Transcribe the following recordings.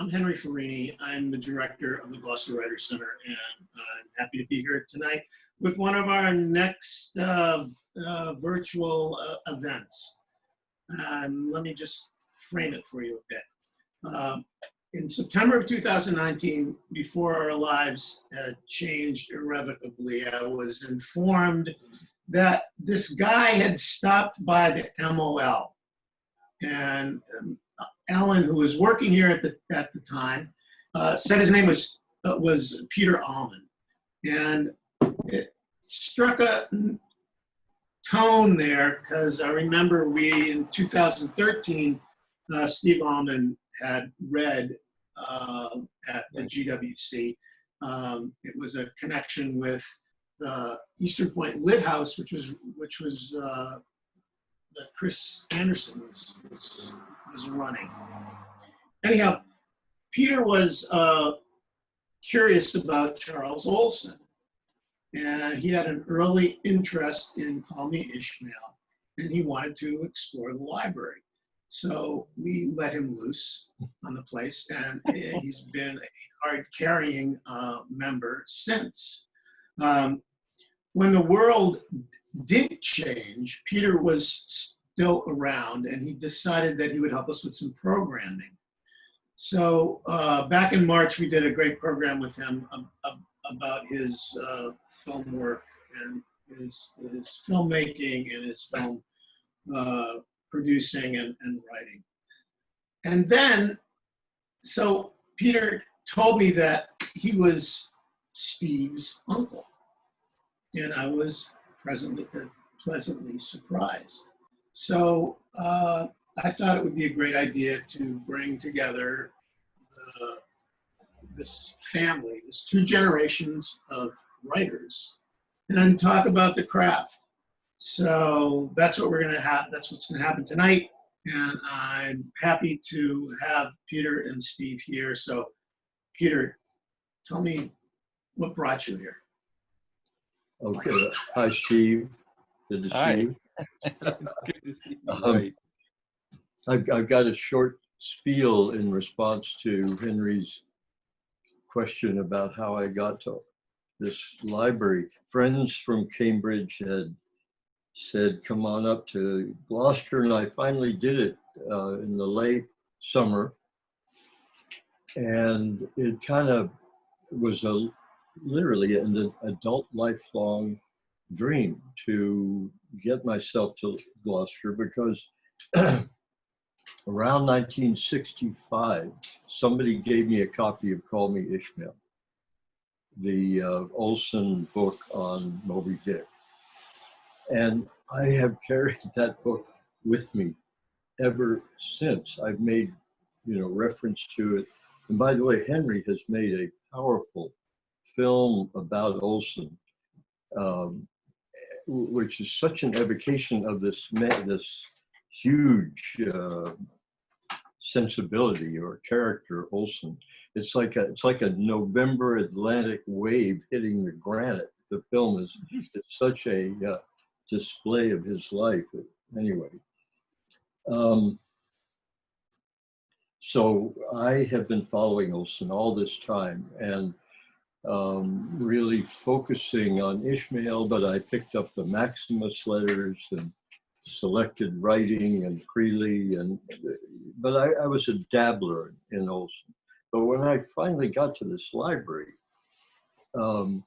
I'm Henry Farini. I'm the director of the Gloucester Writers Center, and I'm happy to be here tonight with one of our next virtual events. Let me just frame it for you a bit. In September of 2019, before our lives changed irrevocably, I was informed that this guy had stopped by the MOL. And Alan, who was working here at the time, said his name was Peter Almond. And it struck a tone there because I remember in 2013, Steve Almond had read at the GWC. It was a connection with the Eastern Point Lit House, which was that Chris Anderson was running. Anyhow, Peter was curious about Charles Olson, and he had an early interest in Call Me Ishmael, and he wanted to explore the library. So we let him loose on the place, and he's been a card-carrying member since. When the world did change, Peter was still around, and he decided that he would help us with some programming. So back in March, we did a great program with him about his film work and his filmmaking and his film producing and writing. And then, so Peter told me that he was Steve's uncle, and I was pleasantly surprised. So I thought it would be a great idea to bring together this family, this two generations of writers, and talk about the craft. So that's what we're going to have. That's what's going to happen tonight. And I'm happy to have Peter and Steve here. So Peter, tell me what brought you here. Okay. Hi, Steve. Good to see you. Good to see you. I've got a short spiel in response to Henry's question about how I got to this library. Friends from Cambridge had said, come on up to Gloucester, and I finally did it in the late summer. And it kind of was literally an adult lifelong dream to get myself to Gloucester, because around 1965, somebody gave me a copy of Call Me Ishmael, the Olson book on Moby Dick. And I have carried that book with me ever since. I've made, reference to it. And by the way, Henry has made a powerful film about Olson, which is such an evocation of this huge sensibility or character, Olson. It's like a November Atlantic wave hitting the granite. The film is such a display of his life. Anyway, so I have been following Olson all this time and really focusing on Ishmael, but I picked up the Maximus letters and selected writing and Creeley, but I was a dabbler in Olson. But when I finally got to this library, the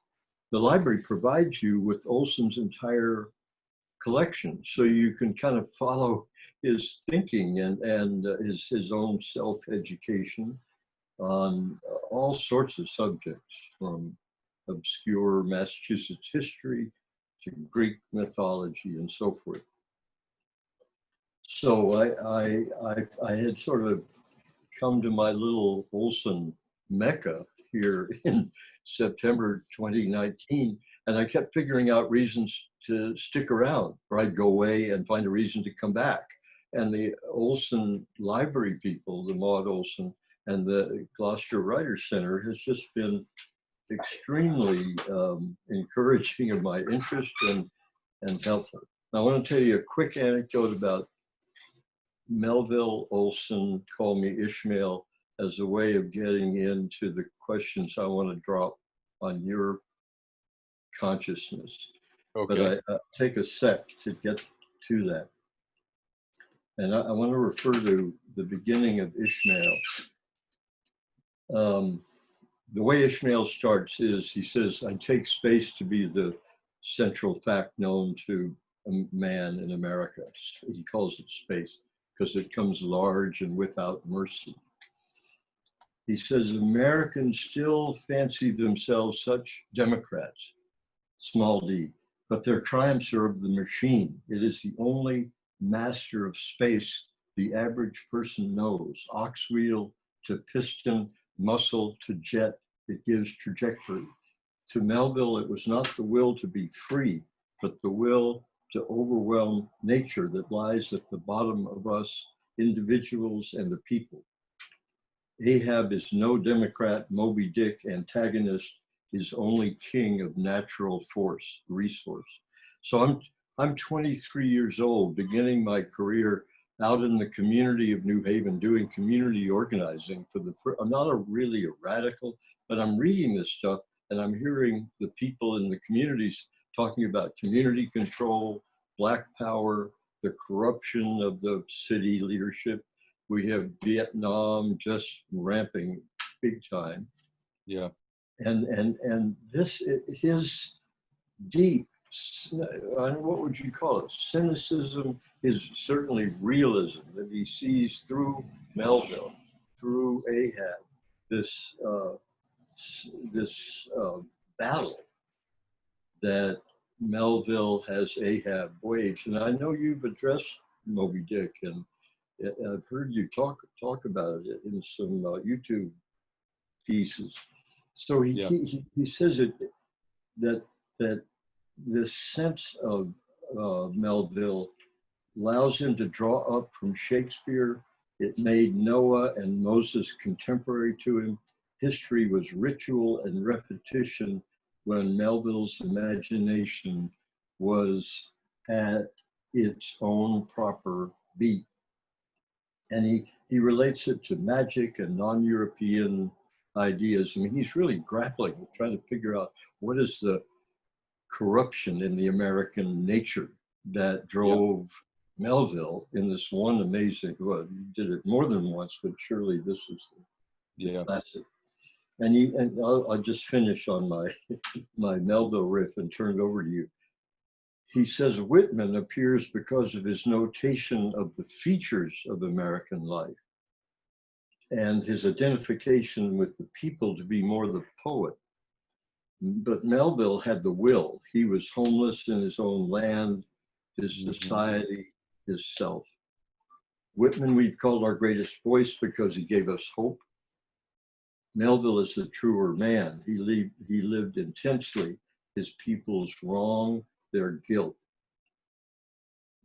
library provides you with Olson's entire collection, so you can kind of follow his thinking and his own self-education on all sorts of subjects, from obscure Massachusetts history to Greek mythology and so forth. So I had sort of come to my little Olson Mecca here in September 2019, and I kept figuring out reasons to stick around, or I'd go away and find a reason to come back. And the Olson Library people, the Maud Olson and the Gloucester Writers Center, has just been extremely encouraging of my interest and helpful. Now, I want to tell you a quick anecdote about Melville, Olson, Call Me Ishmael, as a way of getting into the questions I want to drop on your consciousness. Okay. But I take a sec to get to that. And I want to refer to the beginning of Ishmael. The way Ishmael starts is, he says, I take space to be the central fact known to a man in America. He calls it space because it comes large and without mercy. He says, Americans still fancy themselves such Democrats, small d, but their triumphs are of the machine. It is the only master of space the average person knows. Ox wheel to piston, muscle to jet, it gives trajectory. To Melville, it was not the will to be free, but the will to overwhelm nature that lies at the bottom of us individuals and the people. Ahab is no Democrat, Moby Dick antagonist, is only king of natural force, resource. So I'm 23 years old, beginning my career out in the community of New Haven, doing community organizing for I'm not really a radical, but I'm reading this stuff and I'm hearing the people in the communities talking about community control, Black power, the corruption of the city leadership. We have Vietnam just ramping big time. Yeah. And this, his deep, what would you call it? Cynicism is certainly realism that he sees through Melville, through Ahab, this battle that Melville has Ahab waged. And I know you've addressed Moby Dick, and I've heard you talk about it in some YouTube pieces. So he says it that this sense of Melville allows him to draw up from Shakespeare. It made Noah and Moses contemporary to him. History was ritual and repetition when Melville's imagination was at its own proper beat. And he relates it to magic and non-European ideas. I mean, he's really grappling, trying to figure out what is the corruption in the American nature that drove Melville in this one amazing, well, he did it more than once, but surely this is the classic. And I'll just finish on my Melville riff and turn it over to you. He says Whitman appears because of his notation of the features of American life and his identification with the people to be more the poet. But Melville had the will. He was homeless in his own land, his society, his self. Whitman we've called our greatest voice because he gave us hope. Melville is the truer man. He lived intensely his people's wrong, their guilt.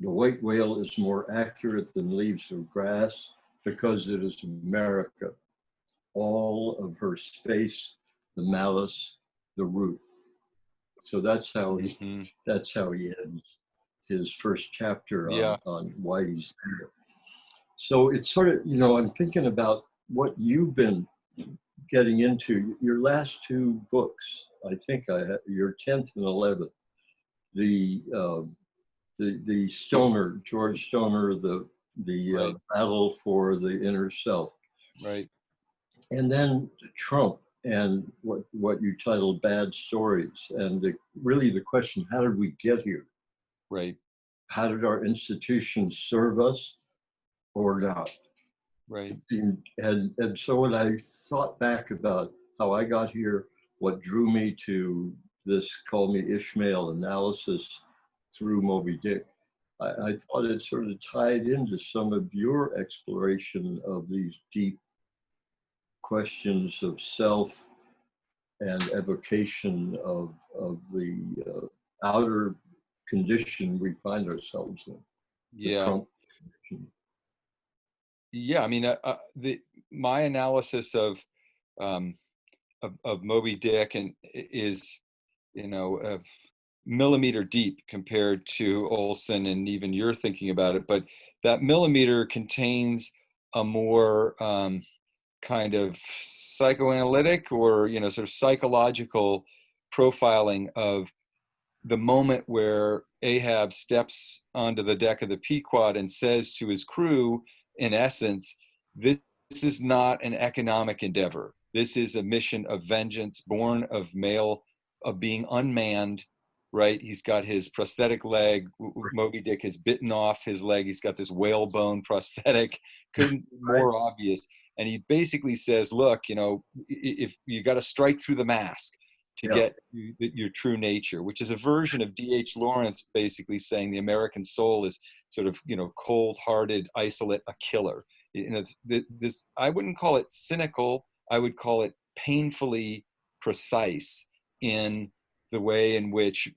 The white whale is more accurate than leaves of grass because it is America. All of her space, the malice, the root. So that's how he ends his first chapter on why he's there. So it's sort of, I'm thinking about what you've been getting into. Your last two books, I think I have, your 10th and 11th, the Stoner, George Stoner, the battle for the inner self. Right. And then Trump and what you titled Bad Stories. And really the question, how did we get here? Right. How did our institutions serve us or not? Right. And so when I thought back about how I got here, what drew me to this Call Me Ishmael analysis through Moby Dick, I thought it sort of tied into some of your exploration of these deep questions of self and evocation of the outer condition we find ourselves in. Yeah. Trump condition. Yeah, I mean, my analysis of Moby Dick is, millimeter deep compared to Olson, and even you're thinking about it. But that millimeter contains a more kind of psychoanalytic or, sort of psychological profiling of the moment where Ahab steps onto the deck of the Pequod and says to his crew, in essence, this is not an economic endeavor. This is a mission of vengeance born of being unmanned, right? He's got his prosthetic leg. Moby Dick has bitten off his leg. He's got this whalebone prosthetic. Couldn't be more obvious. And he basically says, look, if you got to strike through the mask to get your true nature, which is a version of D.H. Lawrence basically saying the American soul is sort of, cold-hearted, isolate, a killer. This, I wouldn't call it cynical. I would call it painfully precise in the way in which,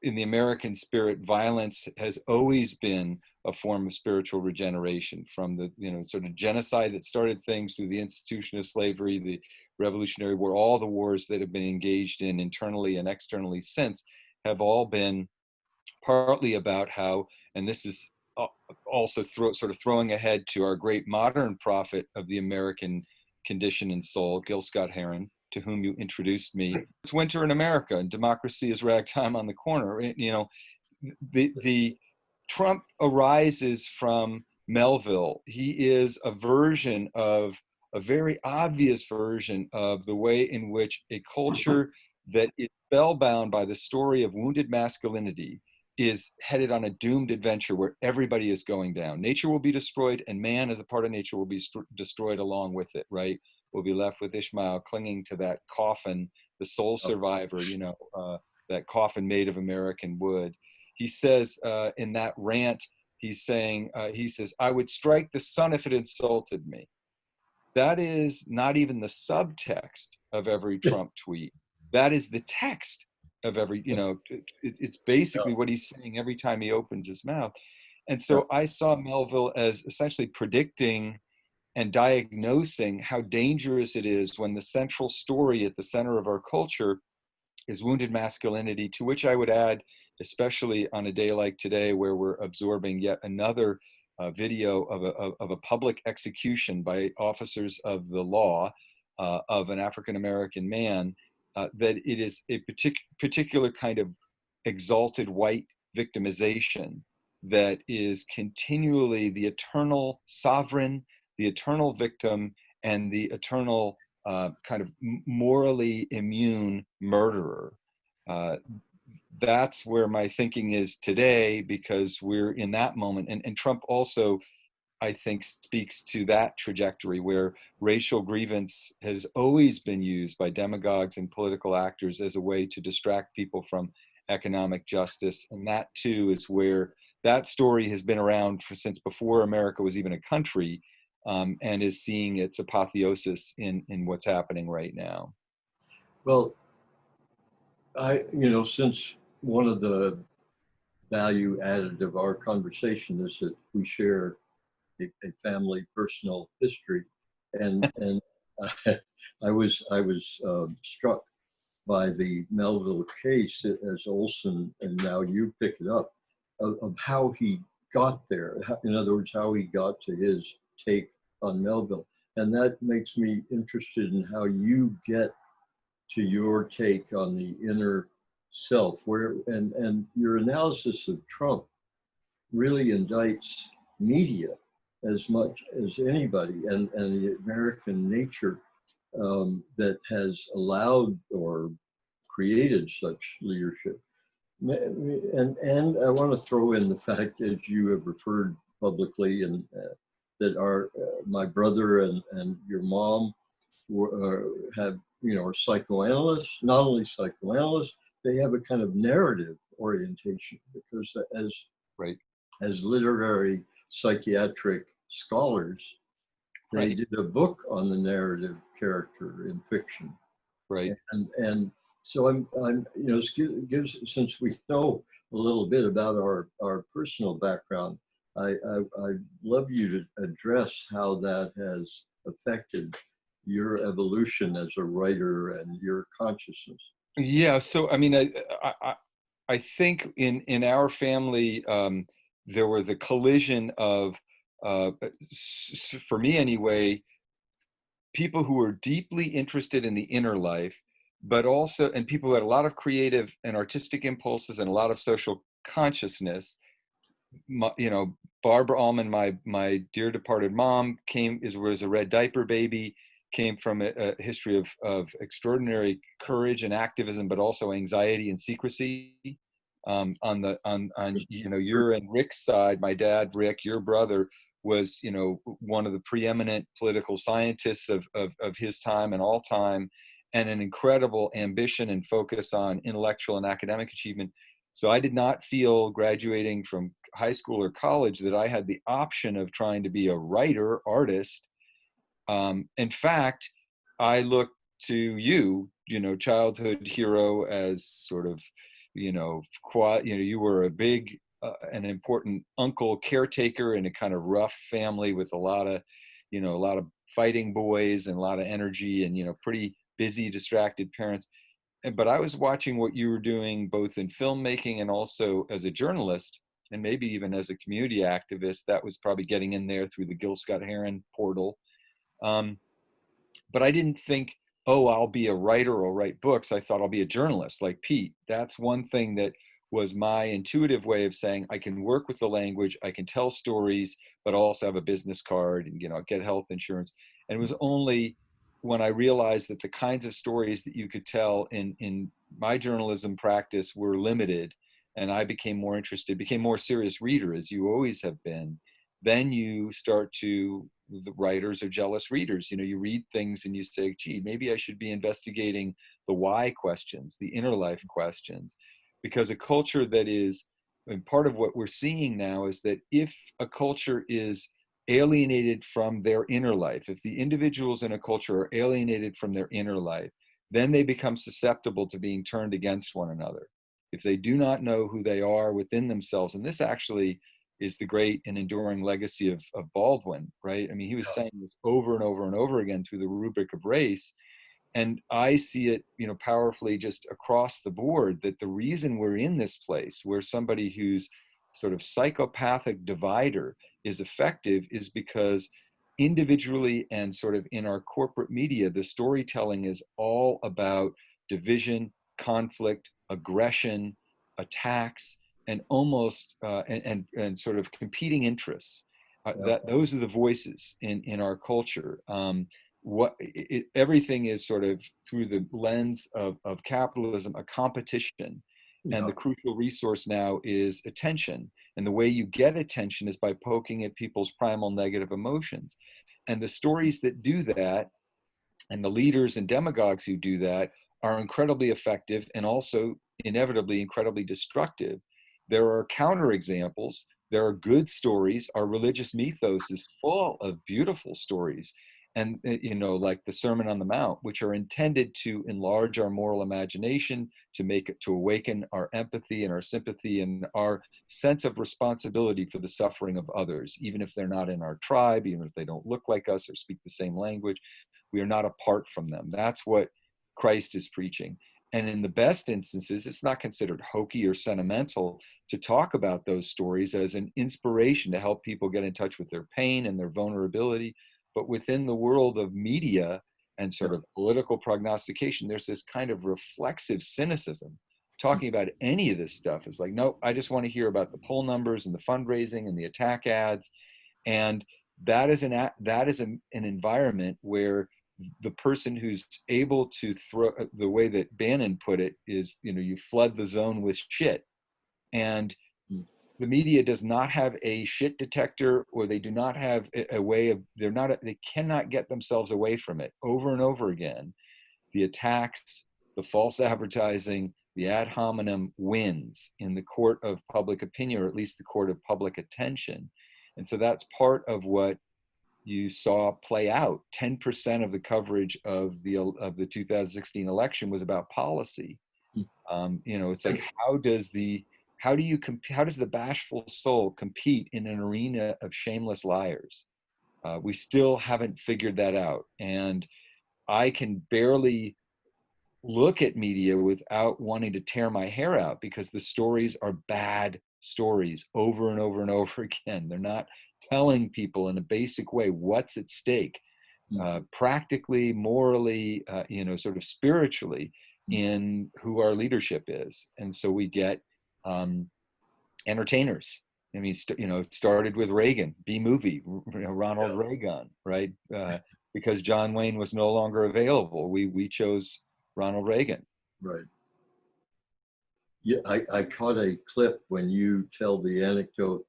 in the American spirit, violence has always been a form of spiritual regeneration, from the sort of genocide that started things through the institution of slavery, the Revolutionary War, all the wars that have been engaged in internally and externally since have all been partly about how, and this is also sort of throwing ahead to our great modern prophet of the American condition and soul, Gil Scott-Heron, to whom you introduced me. It's winter in America and democracy is ragtime on the corner. The Trump arises from Melville. He is a very obvious version of the way in which a culture that is spellbound by the story of wounded masculinity is headed on a doomed adventure where everybody is going down. Nature will be destroyed, and man as a part of nature will be destroyed along with it, right? We'll be left with Ishmael clinging to that coffin, the sole survivor, that coffin made of American wood. He says in that rant, he says, I would strike the sun if it insulted me. That is not even the subtext of every Trump tweet. That is the text of every, it's basically what he's saying every time he opens his mouth. And so I saw Melville as essentially predicting and diagnosing how dangerous it is when the central story at the center of our culture is wounded masculinity, to which I would add, especially on a day like today where we're absorbing yet another video of a public execution by officers of the law of an African-American man, that it is a particular kind of exalted white victimization that is continually the eternal sovereign, the eternal victim, and the eternal kind of morally immune murderer. That's where my thinking is today, because we're in that moment. And Trump also, I think, speaks to that trajectory where racial grievance has always been used by demagogues and political actors as a way to distract people from economic justice. And that too is where that story has been around since before America was even a country, and is seeing its apotheosis in what's happening right now. Well, since one of the value added of our conversation is that we share a family personal history, and I was struck by the Melville case as Olson, and now you pick it up, of how he got there. In other words, how he got to his take on Melville, and that makes me interested in how you get to your take on the inner self, and your analysis of Trump really indicts media as much as anybody, and the American nature that has allowed or created such leadership. And I want to throw in the fact, as you have referred publicly, and that my brother and your mom are psychoanalysts. Not only psychoanalysts, they have a kind of narrative orientation, because as literary psychiatric scholars, they did a book on the narrative character in fiction. Right. And so I'm since we know a little bit about our personal background, I'd love you to address how that has affected your evolution as a writer and your consciousness. Yeah. So, I mean, I think in our family, there was a collision of, for me anyway, people who were deeply interested in the inner life, but also, and people who had a lot of creative and artistic impulses and a lot of social consciousness. You know, Barbara Almond, my dear departed mom, was a red diaper baby, came from a history of extraordinary courage and activism, but also anxiety and secrecy. On you know, your and Rick's side, my dad, Rick, your brother, was, you know, one of the preeminent political scientists of his time and all time, and an incredible ambition and focus on intellectual and academic achievement. So I did not feel graduating from high school or college that I had the option of trying to be a writer, artist. In fact, I look to you, you know, childhood hero, as sort of, you know, you were a big, an important uncle caretaker in a kind of rough family with a lot of, you know, a lot of fighting boys and a lot of energy and, you know, pretty busy, distracted parents. But I was watching what you were doing both in filmmaking and also as a journalist, and maybe even as a community activist. That was probably getting in there through the Gil Scott-Heron portal. But I didn't think, oh, I'll be a writer or write books. I thought I'll be a journalist like Pete. That's one thing that was my intuitive way of saying I can work with the language, I can tell stories, but also have a business card and, you know, get health insurance. And it was only when I realized that the kinds of stories that you could tell in my journalism practice were limited, and I became more interested, became more serious reader, as you always have been. Then you start to, the writers are jealous readers. You know, you read things and you say, gee, maybe I should be investigating the why questions, the inner life questions, because a culture that is, and part of what we're seeing now is that if a culture is alienated from their inner life, if the individuals in a culture are alienated from their inner life, then they become susceptible to being turned against one another. If they do not know who they are within themselves, and this actually is the great and enduring legacy of Baldwin, right? I mean, he was saying this over and over and over again through the rubric of race. And I see it, you know, powerfully just across the board, that the reason we're in this place where somebody who's sort of psychopathic divider is effective is because individually and sort of in our corporate media, the storytelling is all about division, conflict, aggression, attacks, and almost and sort of competing interests. That those are the voices in our culture. Everything is sort of through the lens of capitalism, a competition. And the crucial resource now is attention. And the way you get attention is by poking at people's primal negative emotions. And the stories that do that, and the leaders and demagogues who do that, are incredibly effective and also inevitably incredibly destructive. There are counterexamples. There are good stories. Our religious mythos is full of beautiful stories. And, you know, like the Sermon on the Mount, which are intended to enlarge our moral imagination, to make it, to awaken our empathy and our sympathy and our sense of responsibility for the suffering of others, even if they're not in our tribe, even if they don't look like us or speak the same language. We are not apart from them. That's what Christ is preaching. And in the best instances, it's not considered hokey or sentimental to talk about those stories as an inspiration to help people get in touch with their pain and their vulnerability. But within the world of media and sort of political prognostication, there's this kind of reflexive cynicism. Talking about any of this stuff is like, no, I just want to hear about the poll numbers and the fundraising and the attack ads. And that is an environment where the person who's able to throw, the way that Bannon put it is, you know, you flood the zone with shit. And the media does not have a shit detector, or they do not have a way of, they cannot get themselves away from it. Over and over again, the attacks, the false advertising, the ad hominem wins in the court of public opinion, or at least the court of public attention. And so that's part of what you saw play out. 10% of the coverage of the 2016 election was about policy. You know, it's like, how does the bashful soul compete in an arena of shameless liars? We still haven't figured that out. And I can barely look at media without wanting to tear my hair out, because the stories are bad stories over and over and over again. They're not telling people in a basic way what's at stake. practically, morally, sort of spiritually in who our leadership is. And so we get entertainers. I mean, it started with Reagan, B-movie, Ronald Reagan, right? Because John Wayne was no longer available. We chose Ronald Reagan. Right. Yeah, I caught a clip when you tell the anecdote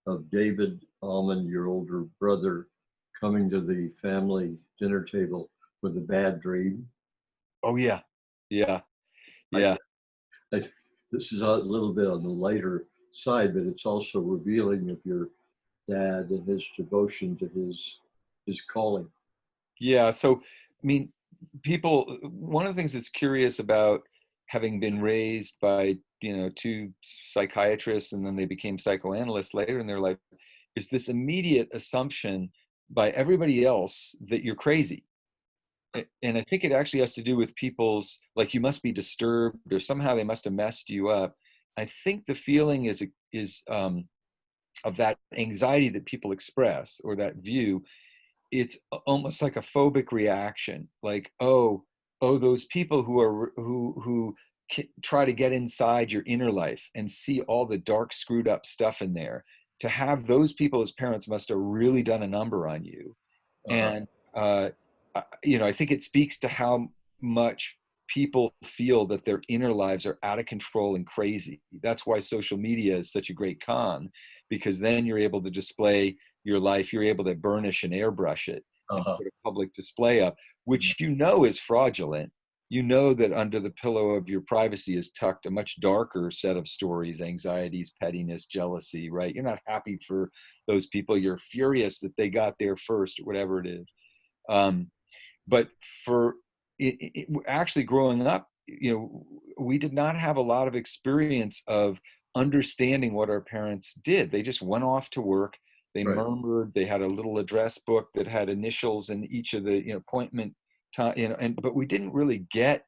of David Almond, your older brother, coming to the family dinner table with a bad dream. Oh yeah, yeah, I- yeah. This is a little bit on the lighter side, but it's also revealing of your dad and his devotion to his calling. Yeah. So, I mean, one of the things that's curious about having been raised by, two psychiatrists and then they became psychoanalysts later in their life is this immediate assumption by everybody else that you're crazy. And I think it actually has to do with people's, like, you must be disturbed or somehow they must have messed you up. I think the feeling is of that anxiety that people express, or that view, it's almost like a phobic reaction, like, oh, those people who try to get inside your inner life and see all the dark, screwed up stuff in there. To have those people as parents must have really done a number on you. And I think it speaks to how much people feel that their inner lives are out of control and crazy. That's why social media is such a great con, because then you're able to display your life, you're able to burnish and airbrush it and put a public display up, which is fraudulent. You know that under the pillow of your privacy is tucked a much darker set of stories, anxieties, pettiness, jealousy, right? You're not happy for those people. You're furious that they got there first, or whatever it is. But for actually growing up, we did not have a lot of experience of understanding what our parents did. They just went off to work. They murmured. They had a little address book that had initials in each of the appointment time. But we didn't really get.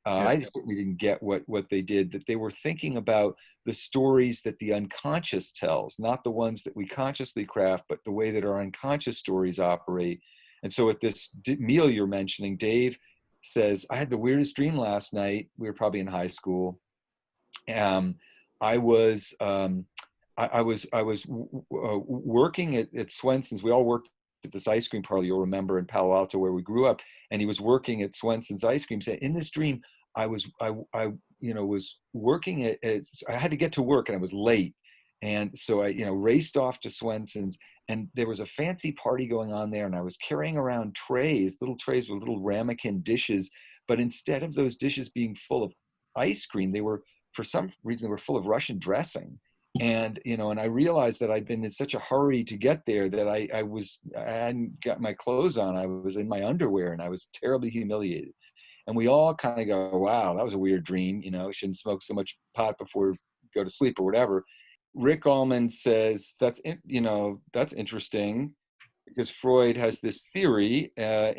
I certainly didn't get what they did. That they were thinking about the stories that the unconscious tells, not the ones that we consciously craft, but the way that our unconscious stories operate. And so at this meal you're mentioning, Dave says, I had the weirdest dream last night. We were probably in high school. I was working at Swenson's. We all worked at this ice cream parlor, you'll remember, in Palo Alto, where we grew up. And he was working at Swenson's ice cream. So in this dream, I was working I had to get to work and I was late. And so I, raced off to Swenson's, and there was a fancy party going on there. And I was carrying around little trays with little ramekin dishes. But instead of those dishes being full of ice cream, for some reason, they were full of Russian dressing. And, and I realized that I'd been in such a hurry to get there that I hadn't got my clothes on. I was in my underwear and I was terribly humiliated. And we all kind of go, wow, that was a weird dream. Shouldn't smoke so much pot before you go to sleep or whatever. Rick Almond says, that's interesting, because Freud has this theory that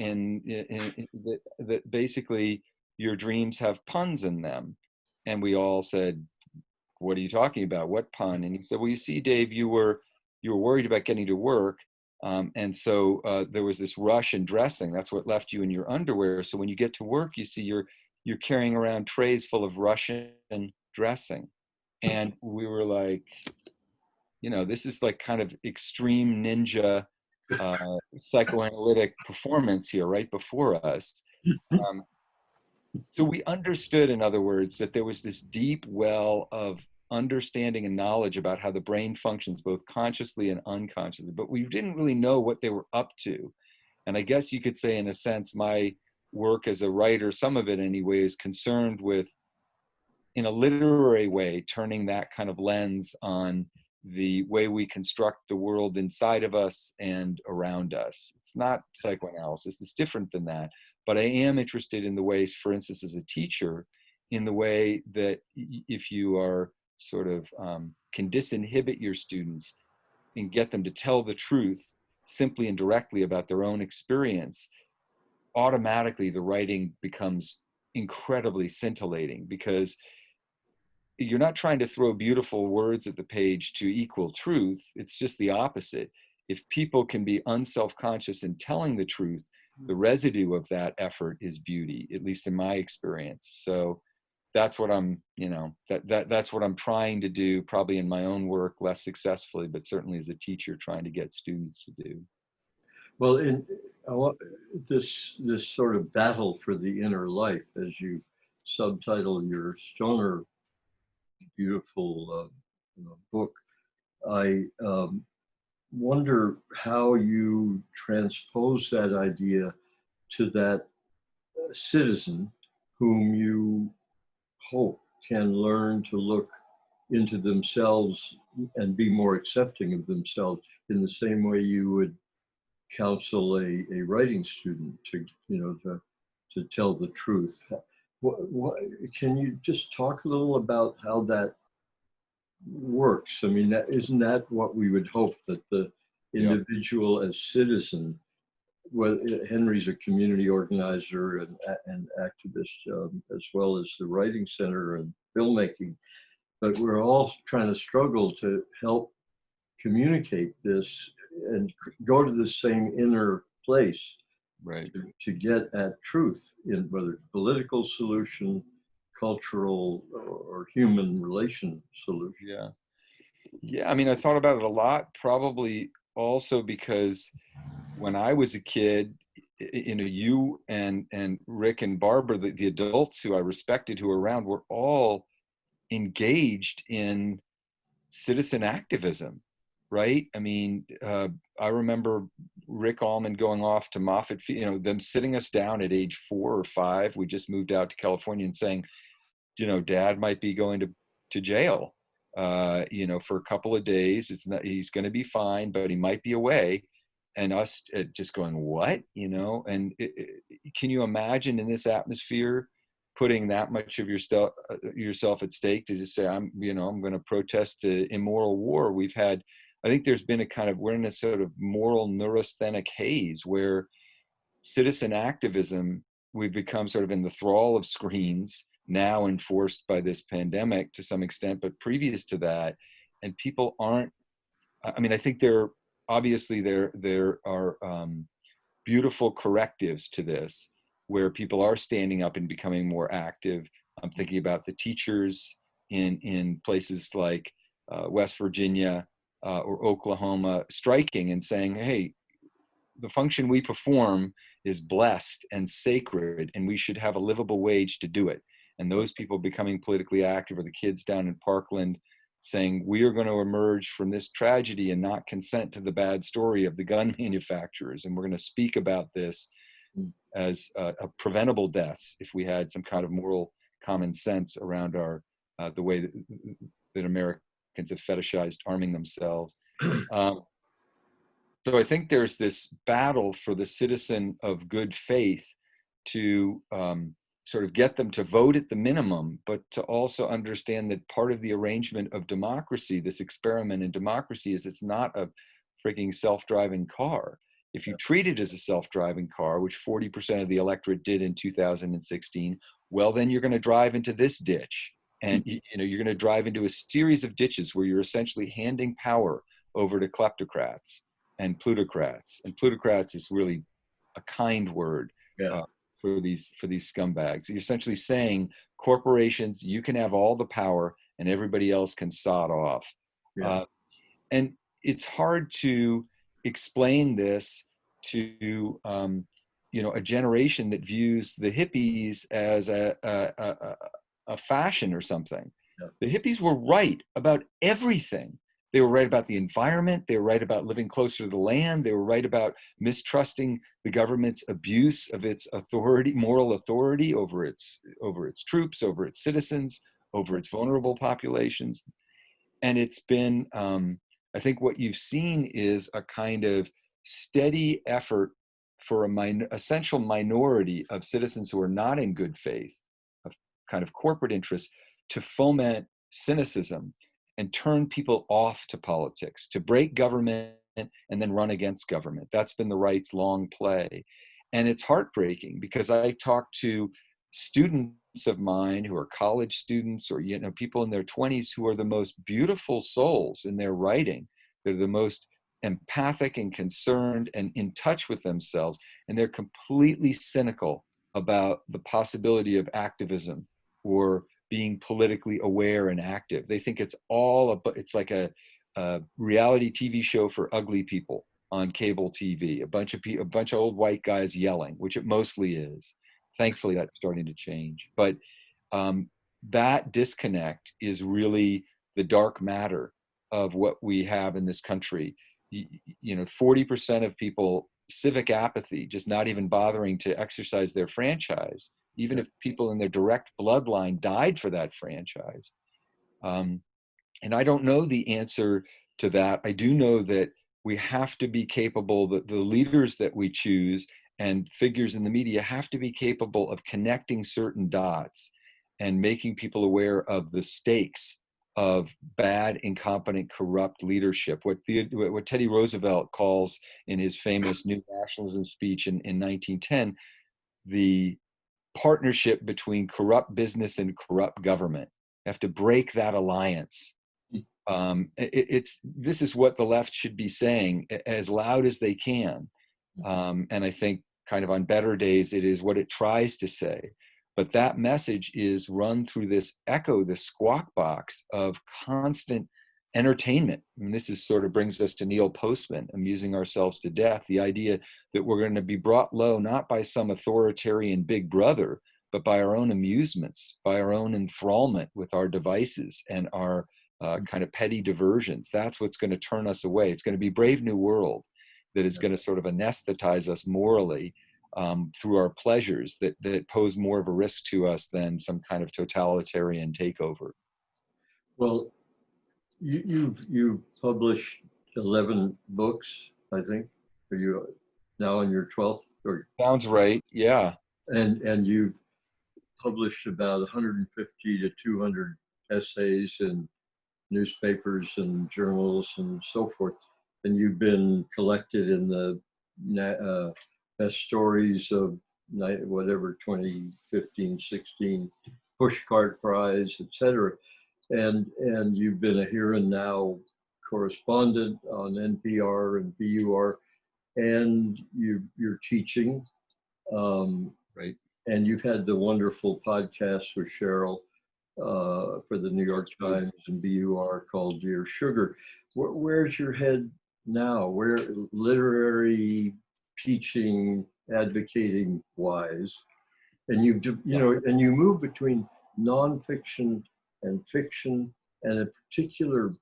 basically your dreams have puns in them. And we all said, what are you talking about? What pun? And he said, well, you see, Dave, you were worried about getting to work. And so there was this rush in dressing. That's what left you in your underwear. So when you get to work, you see you're carrying around trays full of Russian dressing. And we were like, this is like kind of extreme ninja psychoanalytic performance here right before us. So we understood, in other words, that there was this deep well of understanding and knowledge about how the brain functions, both consciously and unconsciously, but we didn't really know what they were up to. And I guess you could say, in a sense, my work as a writer, some of it anyway, is concerned with, in a literary way, turning that kind of lens on the way we construct the world inside of us and around us. It's not psychoanalysis, it's different than that. But I am interested in the ways, for instance, as a teacher, in the way that if you are sort of can disinhibit your students and get them to tell the truth simply and directly about their own experience, automatically the writing becomes incredibly scintillating, because you're not trying to throw beautiful words at the page to equal truth. It's just the opposite. If people can be unselfconscious in telling the truth, the residue of that effort is beauty, at least in my experience. So that's what I'm, that's what I'm trying to do, probably in my own work, less successfully, but certainly as a teacher trying to get students to do. Well, in this sort of battle for the inner life, as you subtitle your Stoner beautiful book, I wonder how you transpose that idea to that citizen whom you hope can learn to look into themselves and be more accepting of themselves in the same way you would counsel a writing student to tell the truth. Can you just talk a little about how that works? I mean, isn't that what we would hope, that the individual as citizen? Well, Henry's a community organizer and activist, as well as the Writing Center and filmmaking, but we're all trying to struggle to help communicate this and go to the same inner place, right, to get at truth, in whether it's political solution, cultural, or human relation solution. Yeah, I mean, I thought about it a lot, probably also because when I was a kid, you and Rick and Barbara, the adults who I respected who were around, were all engaged in citizen activism, right? I mean, I remember Rick Almond going off to Moffett, them sitting us down at age 4 or 5. We just moved out to California, and saying, Dad might be going to jail, for a couple of days. He's going to be fine, but he might be away. And us just going, what, and can you imagine in this atmosphere putting that much of yourself at stake to just say, I'm going to protest the immoral war we've had? I think there's been we're in a sort of moral neurasthenic haze where citizen activism, we've become sort of in the thrall of screens, now enforced by this pandemic to some extent, but previous to that, and people aren't, I think there are beautiful correctives to this, where people are standing up and becoming more active. I'm thinking about the teachers in places like West Virginia or Oklahoma striking and saying, hey, the function we perform is blessed and sacred, and we should have a livable wage to do it. And those people becoming politically active, or the kids down in Parkland saying, we are going to emerge from this tragedy and not consent to the bad story of the gun manufacturers. And we're going to speak about this as a preventable deaths if we had some kind of moral common sense around the way that Americans have fetishized arming themselves. So I think there's this battle for the citizen of good faith to sort of get them to vote at the minimum, but to also understand that part of the arrangement of democracy, this experiment in democracy, is it's not a freaking self-driving car. If you treat it as a self-driving car, which 40% of the electorate did in 2016, well, then you're going to drive into this ditch. And you're going to drive into a series of ditches where you're essentially handing power over to kleptocrats and plutocrats. And plutocrats is really a kind word. For these scumbags. You're essentially saying, corporations, you can have all the power and everybody else can sod off. And it's hard to explain this to a generation that views the hippies as a fashion or something. The hippies were right about everything. They were right about the environment. They were right about living closer to the land. They were right about mistrusting the government's abuse of its authority, moral authority over its troops, over its citizens, over its vulnerable populations. And it's been, I think what you've seen is a kind of steady effort for a essential minority of citizens who are not in good faith, of kind of corporate interests, to foment cynicism and turn people off to politics, to break government and then run against government. That's been the right's long play. And it's heartbreaking because I talk to students of mine who are college students or people in their 20s who are the most beautiful souls in their writing. They're the most empathic and concerned and in touch with themselves. and they're completely cynical about the possibility of activism or being politically aware and active. They think it's it's like a reality TV show for ugly people on cable TV, a bunch of old white guys yelling, which it mostly is. Thankfully, that's starting to change. But that disconnect is really the dark matter of what we have in this country. 40% of people, civic apathy, just not even bothering to exercise their franchise, even if people in their direct bloodline died for that franchise. And I don't know the answer to that. I do know that we have to be capable, that the leaders that we choose and figures in the media have to be capable of connecting certain dots and making people aware of the stakes of bad, incompetent, corrupt leadership. What Teddy Roosevelt calls in his famous New Nationalism speech in 1910, the partnership between corrupt business and corrupt government. You have to break that alliance. This is what the left should be saying as loud as they can. And I think kind of on better days, it is what it tries to say. But that message is run through this echo, this squawk box of constant entertainment. I mean, this is sort of brings us to Neil Postman, amusing ourselves to death. The idea that we're going to be brought low, not by some authoritarian big brother, but by our own amusements, by our own enthrallment with our devices and our kind of petty diversions. That's what's going to turn us away. It's going to be Brave New World that is going to sort of anesthetize us morally through our pleasures that pose more of a risk to us than some kind of totalitarian takeover. Well, you've published 11 books, I think. Are you now on your 12th? Sounds right. Yeah. And you published about 150 to 200 essays in newspapers and journals and so forth. And you've been collected in the best stories of whatever 2015, 16 Pushcart Prize, etc. And you've been a Here and Now correspondent on NPR and BUR, and you're teaching. Right. And you've had the wonderful podcast with Cheryl for the New York Times and BUR called Dear Sugar. Where's your head now? Where literary, teaching, advocating wise? And and you move between nonfiction and fiction, and a particular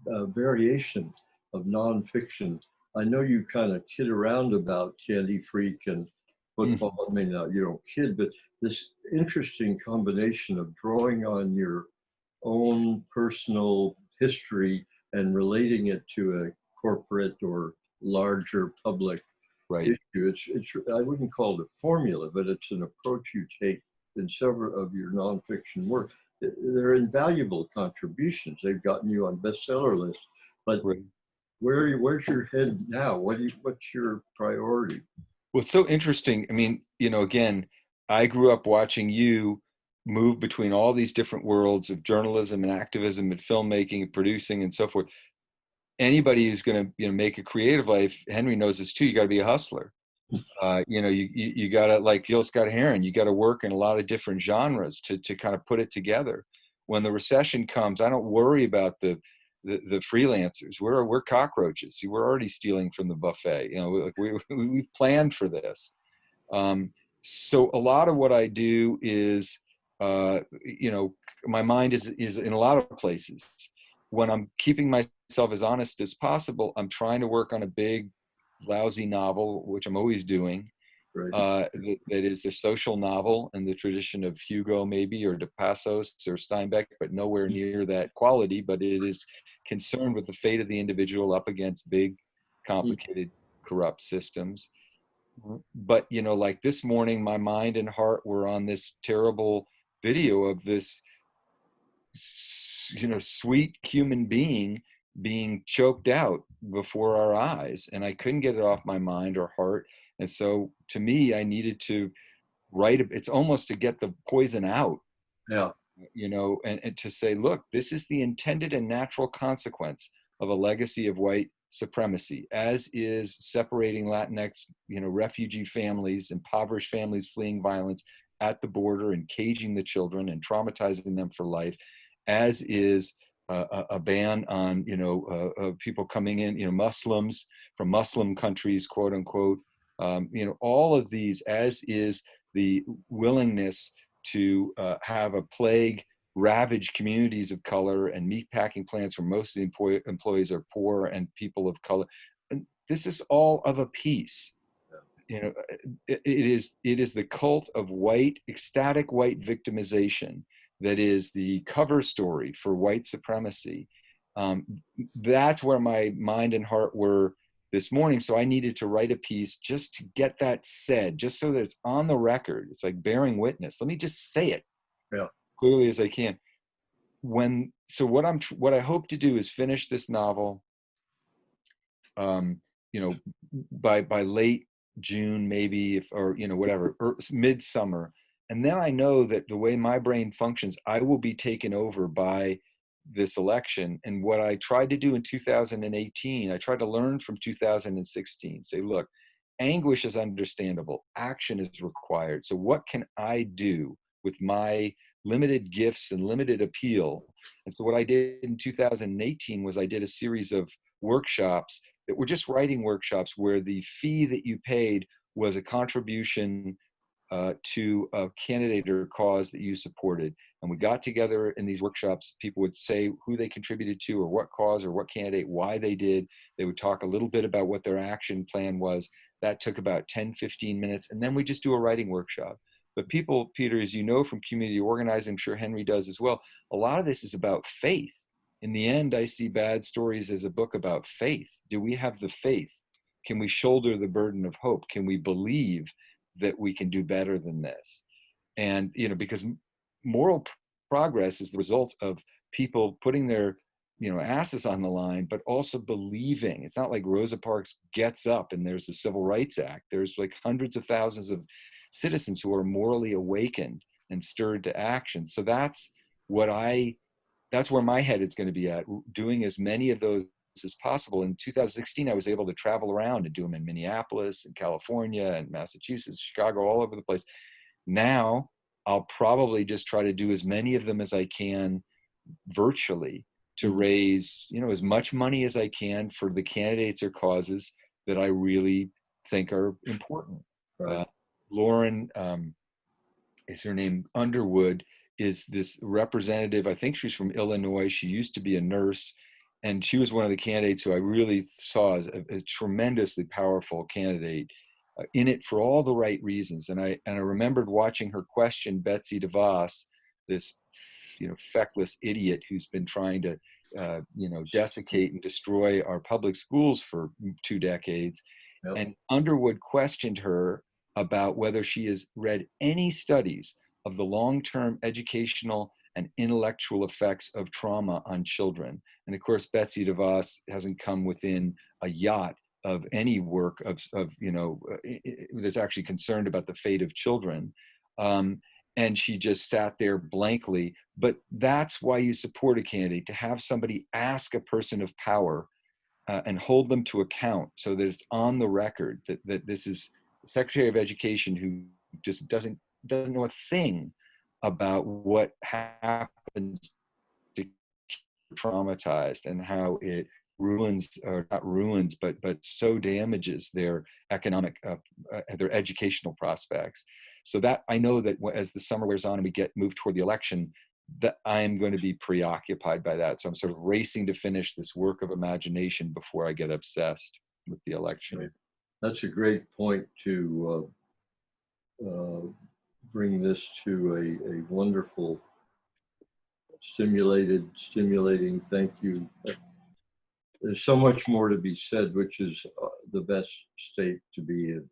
variation of nonfiction. I know you kind of kid around about Candy Freak and football. I mean, you don't kid, but this interesting combination of drawing on your own personal history and relating it to a corporate or larger public issue. I wouldn't call it a formula, but it's an approach you take in several of your nonfiction work. They're invaluable contributions. They've gotten you on bestseller lists. But where's your head now? What's your priority? Well, it's so interesting. I mean, again, I grew up watching you move between all these different worlds of journalism and activism and filmmaking and producing and so forth. Anybody who's going to make a creative life, Henry knows this too, you got to be a hustler. You got to, like Gil Scott Heron, you got to work in a lot of different genres to kind of put it together. When the recession comes, I don't worry about the freelancers. We're cockroaches. We're already stealing from the buffet. We've planned for this. So a lot of what I do is, my mind is in a lot of places. When I'm keeping myself as honest as possible, I'm trying to work on a big, lousy novel, which I'm always doing. Right. That is a social novel in the tradition of Hugo, maybe, or De Passos or Steinbeck, but nowhere near that quality. But it is concerned with the fate of the individual up against big, complicated, corrupt systems. But, like this morning, my mind and heart were on this terrible video of this, sweet human being choked out before our eyes. And I couldn't get it off my mind or heart. And so to me, I needed to write, it's almost to get the poison out. Yeah. And to say, look, this is the intended and natural consequence of a legacy of white supremacy, as is separating Latinx, refugee families, impoverished families fleeing violence at the border and caging the children and traumatizing them for life, as is a ban on, people coming in, Muslims from Muslim countries, quote unquote, all of these, as is the willingness to have a plague ravage communities of color and meatpacking plants where most of the employees are poor and people of color. And this is all of a piece. It is the cult of ecstatic white victimization that is the cover story for white supremacy. That's where my mind and heart were this morning. So I needed to write a piece just to get that said, just so that it's on the record. It's like bearing witness. Let me just say it clearly as I can. What I hope to do is finish this novel, by late June, maybe, or whatever, or midsummer. And then I know that the way my brain functions, I will be taken over by this election. And what I tried to do in 2018, I tried to learn from 2016, say, look, anguish is understandable, action is required. So what can I do with my limited gifts and limited appeal? And so what I did in 2018 was I did a series of workshops that were just writing workshops where the fee that you paid was a contribution to a candidate or cause that you supported. And we got together in these workshops. People would say who they contributed to or what cause or what candidate, why they did. They would talk a little bit about what their action plan was. That took about 10, 15 minutes. And then we just do a writing workshop. But people, Peter, as you know from community organizing, I'm sure Henry does as well, a lot of this is about faith. In the end, I see Bad Stories as a book about faith. Do we have the faith? Can we shoulder the burden of hope? Can we believe that we can do better than this? And, because moral progress is the result of people putting their, asses on the line, but also believing. It's not like Rosa Parks gets up and there's the Civil Rights Act. There's like hundreds of thousands of citizens who are morally awakened and stirred to action. So that's where my head is going to be at, doing as many of those as possible. In 2016, I was able to travel around and do them in Minneapolis and California and Massachusetts, Chicago, all over the place. Now, I'll probably just try to do as many of them as I can virtually to raise, as much money as I can for the candidates or causes that I really think are important. Right. Lauren, is her name, Underwood, is this representative. I think she's from Illinois. She used to be a nurse, and she was one of the candidates who I really saw as a tremendously powerful candidate, in it for all the right reasons. And I remembered watching her question Betsy DeVos, this feckless idiot who's been trying to desiccate and destroy our public schools for 2 decades. Yep. And Underwood questioned her about whether she has read any studies of the long-term educational and intellectual effects of trauma on children. And of course, Betsy DeVos hasn't come within a yacht of any work that's actually concerned about the fate of children. And she just sat there blankly. But that's why you support a candidate, to have somebody ask a person of power and hold them to account, so that it's on the record that this is the Secretary of Education who just doesn't know a thing about what happens to traumatized and how it ruins, or not ruins, but so damages their economic, their educational prospects. So that I know that as the summer wears on and we move toward the election, that I'm going to be preoccupied by that. So I'm sort of racing to finish this work of imagination before I get obsessed with the election. That's a great point to bring this to a wonderful, stimulating thank you. There's so much more to be said, which is the best state to be in.